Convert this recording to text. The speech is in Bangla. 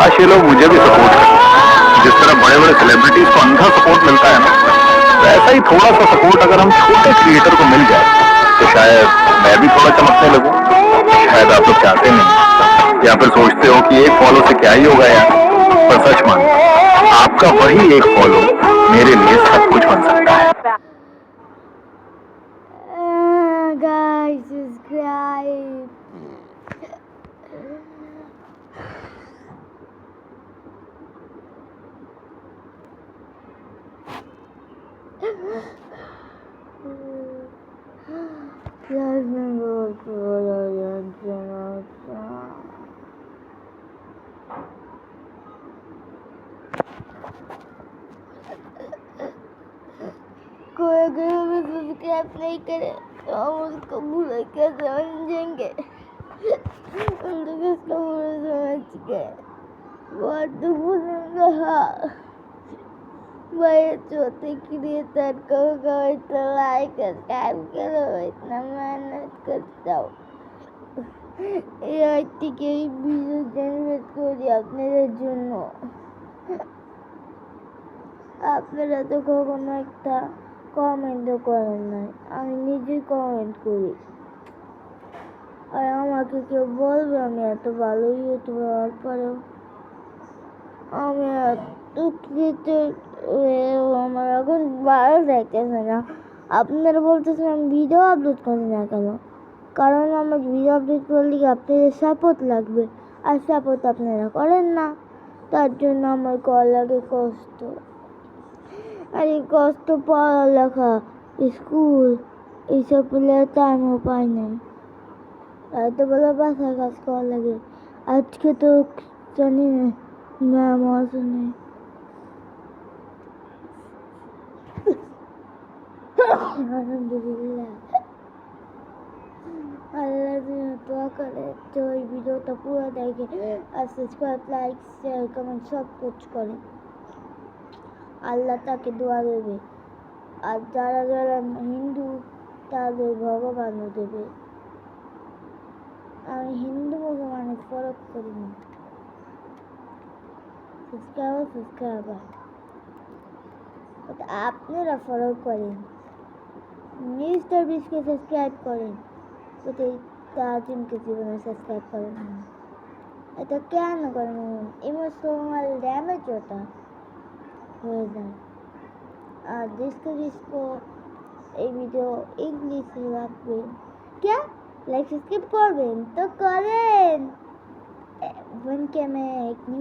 काश ये लोग मुझे भी सपोर्ट करें। जिस तरह बड़े बड़े सेलिब्रिटीज को अंधा सपोर्ट मिलता है ना, वैसा ही थोड़ा सा सपोर्ट अगर हम छोटे क्रिएटर को मिल जाए तो शायद मैं भी थोड़ा चमकने लगूं। शायद आप लोग चाहते नहीं या फिर सोचते हो कि एक फॉलो से क्या ही होगा यार, पर सच मानो आपका वही एक फॉलो मेरे लिए सब कुछ बन सकता है। Guys, subscribe. Guys, मैं बहुत बोला कोई अगर हमें सब्सक्राइब नहीं करे तो हम उसको बुरा क्या समझेंगे। हम लोग उसको बुरा समझ गए, बहुत तो बोलेंगे। भाई छोटे क्रिएटर को इतना लाइक सब्सक्राइब करो, इतना मेहनत करता हूँ এই থেকে ভিডিও জেনারেট করি আপনাদের জন্য। আপনারা তো কখনো একটা কমেন্টও করেন না, আমি নিজেই কমেন্ট করি। আর আমাকে কেউ বলবে আমি এত ভালো ইউটিউবার হওয়ার পরেও আমি এত ক্রিয়েটর আমার এখন ভালো লাগতেছে না। আপনারা বলতেছেন আমি ভিডিও আপলোড করি না কেন, কারণ আমার ভিডিও আপলোড করলে আপনাদের সাপোর্ট লাগবে, আর সাপোর্ট আপনারা করেন না। তার জন্য আমার কল লাগে কষ্ট, আর এই কষ্ট পড়ালেখা স্কুল এইসব বলে টাইমও পাই না। এত বলে বাসায় কাজ করা লাগে। আজকে তো জানি না ম্যাম আসেনি। আলহামদুলিল্লাহ, আল্লাহ দোয়া করে তো এই ভিডিওটা পুরো দেখে আর সাবস্ক্রাইব লাইক শেয়ার কমেন্ট সব কিছু করে, আল্লাহ তাকে দোয়া দেবে। আর যারা যারা হিন্দু তাদের ভগবানও দেবে। আমি হিন্দু মুসলমানের ফরক করি না। সাবস্ক্রাইবার আপনারা ফলো করেন, মিস্টার বিশকে সাবস্ক্রাইব করেন, ওটাই তাজিমকে জীবনে সাবস্ক্রাইব করেন না। এটা কেন করেন? ইমোশনাল ড্যামেজ ওটা হয়ে যায়। আর जिसको এই ভিডিও ইংলিশে রাখবেন, क्या लाइक सब्सक्राइब করবেন তো করেন। वन के मैं एक